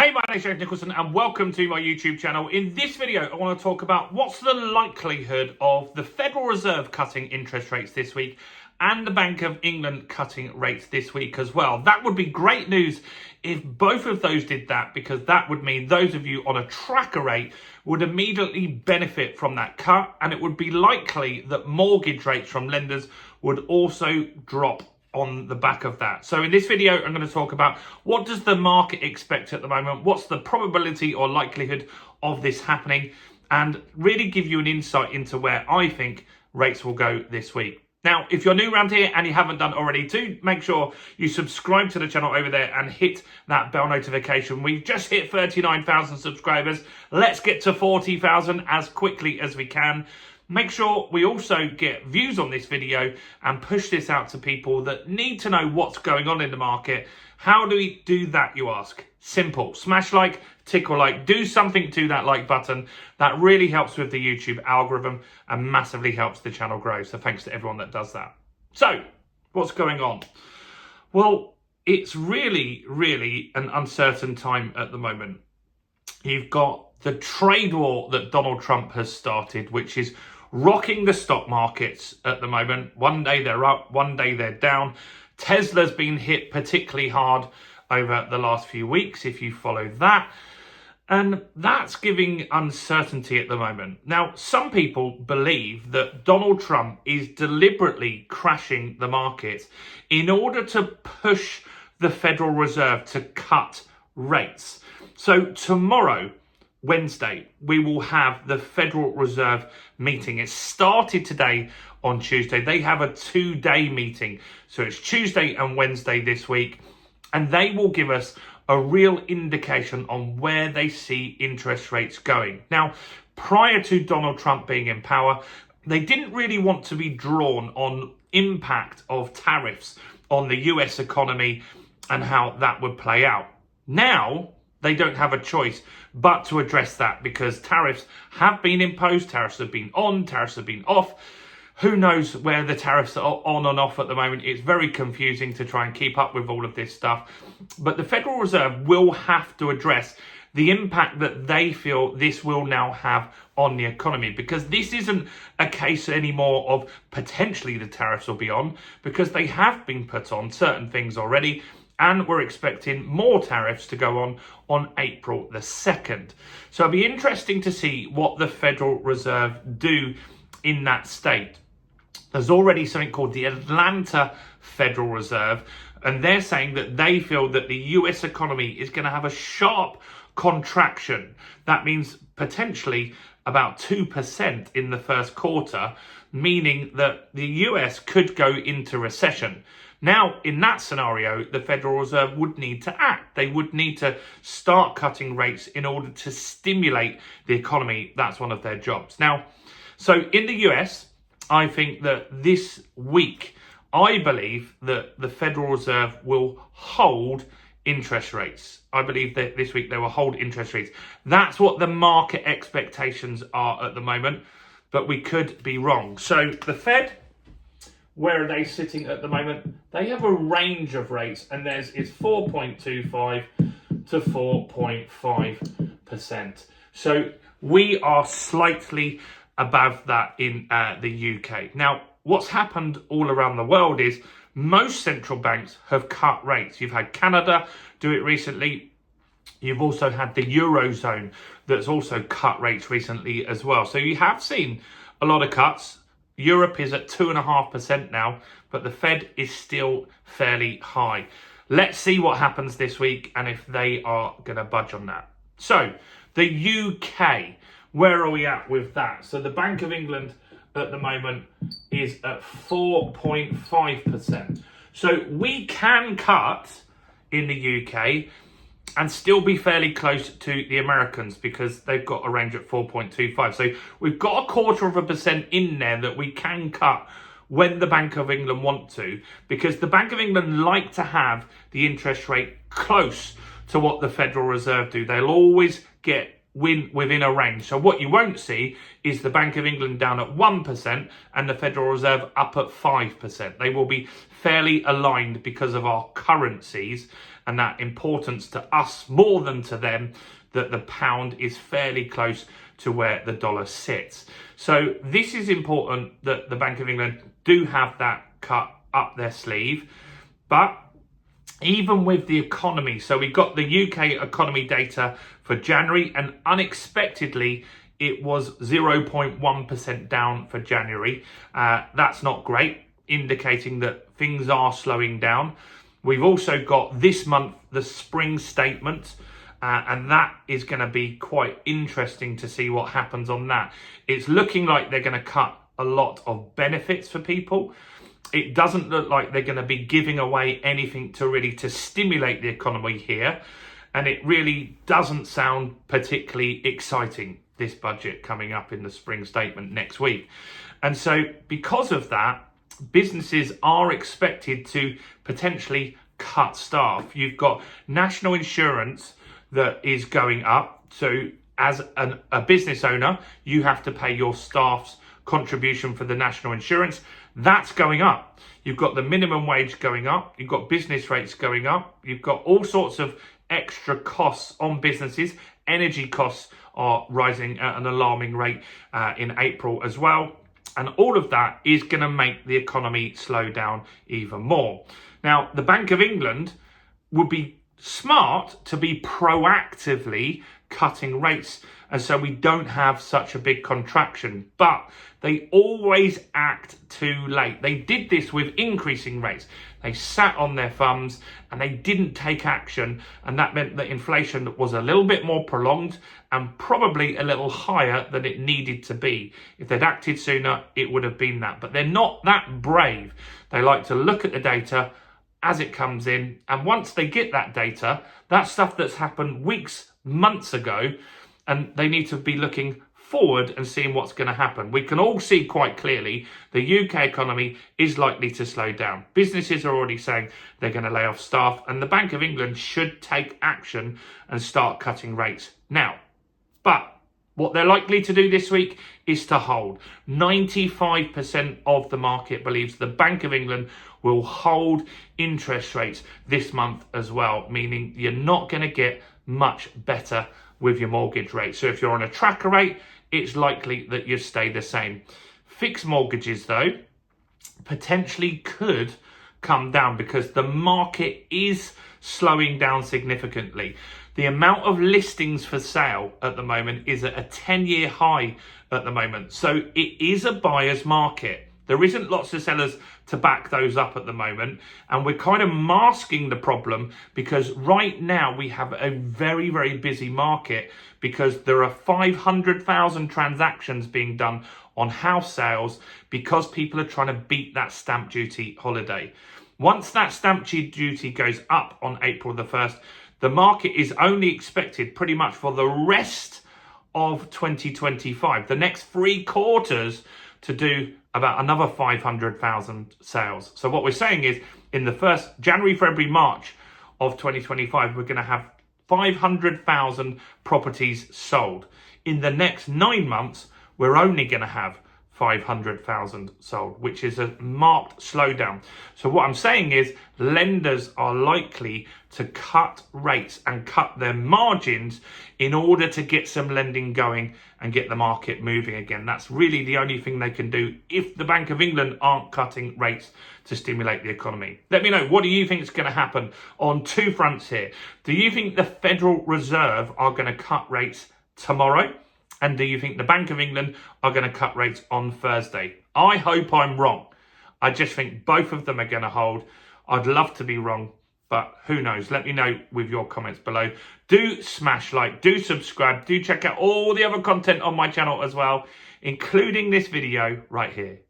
Hey, my name is James Nicholson and welcome to my YouTube channel. In this video, I want to talk about what's the likelihood of the Federal Reserve cutting interest rates this week and the Bank of England cutting rates this week as well. That would be great news if both of those did that, because that would mean those of you on a tracker rate would immediately benefit from that cut, and it would be likely that mortgage rates from lenders would also drop on the back of that. So in this video, I'm going to talk about what does the market expect at the moment, what's the probability or likelihood of this happening, and really give you an insight into where I think rates will go this week. Now, if you're new around here and you haven't done already, do make sure you subscribe to the channel over there and hit that bell notification. We've just hit 39,000 subscribers. Let's get to 40,000 as quickly as we can. Make sure we also get views on this video and push this out to people that need to know what's going on in the market. How do we do that, you ask? Simple. Smash like, tickle like, do something to that like button. That really helps with the YouTube algorithm and massively helps the channel grow. So thanks to everyone that does that. So what's going on? Well, it's really an uncertain time at the moment. You've got the trade war that Donald Trump has started, which is rocking the stock markets at the moment. One day they're up, one day they're down. Tesla's been hit particularly hard over the last few weeks, if you follow that. And that's giving uncertainty at the moment. Now, some people believe that Donald Trump is deliberately crashing the markets in order to push the Federal Reserve to cut rates. So tomorrow, Wednesday, we will have the Federal Reserve meeting. It started today on Tuesday. They have a 2-day meeting. So it's Tuesday and Wednesday this week. And they will give us a real indication on where they see interest rates going. Now, prior to Donald Trump being in power, they didn't really want to be drawn on impact of tariffs on the US economy and how that would play out. Now, they don't have a choice but to address that, because tariffs have been imposed, tariffs have been on, tariffs have been off. Who knows where the tariffs are on and off at the moment? It's very confusing to try and keep up with all of this stuff. But the Federal Reserve will have to address the impact that they feel this will now have on the economy, because this isn't a case anymore of potentially the tariffs will be on, because they have been put on certain things already. And we're expecting more tariffs to go on April the 2nd. So it'll be interesting to see what the Federal Reserve do in that state. There's already something called the Atlanta Federal Reserve, and they're saying that they feel that the US economy is going to have a sharp contraction. That means potentially about 2% in the first quarter, meaning that the US could go into recession. Now, in that scenario, the Federal Reserve would need to act. They would need to start cutting rates in order to stimulate the economy. That's one of their jobs. Now, so in the US, I think that this week, I believe that the Federal Reserve will hold interest rates. I believe that this week they will hold interest rates. That's what the market expectations are at the moment, but we could be wrong. So the Fed, where are they sitting at the moment? They have a range of rates, and it's 4.25 to 4.5%. So we are slightly above that in the UK. Now, what's happened all around the world is most central banks have cut rates. You've had Canada do it recently. You've also had the Eurozone that's also cut rates recently as well. So you have seen a lot of cuts. Europe is at 2.5% now, but the Fed is still fairly high. Let's see what happens this week and if they are going to budge on that. So the UK, where are we at with that? So the Bank of England at the moment is at 4.5%. So we can cut in the UK and still be fairly close to the Americans, because they've got a range at 4.25. So we've got 0.25% in there that we can cut when the Bank of England want to, because the Bank of England like to have the interest rate close to what the Federal Reserve do. They'll always get within a range. So what you won't see is the Bank of England down at 1% and the Federal Reserve up at 5%. They will be fairly aligned because of our currencies and that importance to us more than to them, that the pound is fairly close to where the dollar sits. So this is important that the Bank of England do have that cut up their sleeve. But even with the economy, so we got the UK economy data for January, and unexpectedly it was 0.1% down for January. That's not great, indicating that things are slowing down. We've also got this month the spring statement, and that is going to be quite interesting to see what happens on that. It's looking like they're going to cut a lot of benefits for people. It doesn't look like they're going to be giving away anything to stimulate the economy here. And it really doesn't sound particularly exciting, this budget coming up in the spring statement next week. And so because of that, businesses are expected to potentially cut staff. You've got national insurance that is going up. So as a business owner, you have to pay your staff's contribution for the national insurance. That's going up. You've got the minimum wage going up. You've got business rates going up. You've got all sorts of extra costs on businesses. Energy costs are rising at an alarming rate in April as well. And all of that is going to make the economy slow down even more. Now, the Bank of England would be smart to be proactively cutting rates, and so we don't have such a big contraction. But they always act too late. They did this with increasing rates. They sat on their thumbs and they didn't take action, and that meant that inflation was a little bit more prolonged and probably a little higher than it needed to be. If they'd acted sooner, it would have been that. But they're not that brave. They like to look at the data as it comes in, and once they get that data, that's stuff that's happened weeks, months ago, and they need to be looking forward and seeing what's going to happen. We can all see quite clearly the UK economy is likely to slow down. Businesses are already saying they're going to lay off staff, and the Bank of England should take action and start cutting rates now. But what they're likely to do this week is to hold. 95% of the market believes the Bank of England will hold interest rates this month as well, meaning you're not going to get much better with your mortgage rate. So if you're on a tracker rate, it's likely that you stay the same. Fixed mortgages, though, potentially could come down because the market is slowing down significantly. The amount of listings for sale at the moment is at a 10-year high at the moment. So it is a buyer's market. There isn't lots of sellers to back those up at the moment. And we're kind of masking the problem because right now we have a very, very busy market because there are 500,000 transactions being done on house sales because people are trying to beat that stamp duty holiday. Once that stamp duty goes up on April the 1st, the market is only expected pretty much for the rest of 2025, the next 3 quarters, to do about another 500,000 sales. So what we're saying is in the first January, February, March of 2025, we're going to have 500,000 properties sold. In the next 9 months, we're only going to have 500,000 sold, which is a marked slowdown. So what I'm saying is lenders are likely to cut rates and cut their margins in order to get some lending going and get the market moving again. That's really the only thing they can do if the Bank of England aren't cutting rates to stimulate the economy. Let me know, what do you think is going to happen on 2 fronts here? Do you think the Federal Reserve are going to cut rates tomorrow? And do you think the Bank of England are going to cut rates on Thursday? I hope I'm wrong. I just think both of them are going to hold. I'd love to be wrong, but who knows? Let me know with your comments below. Do smash like, do subscribe, do check out all the other content on my channel as well, including this video right here.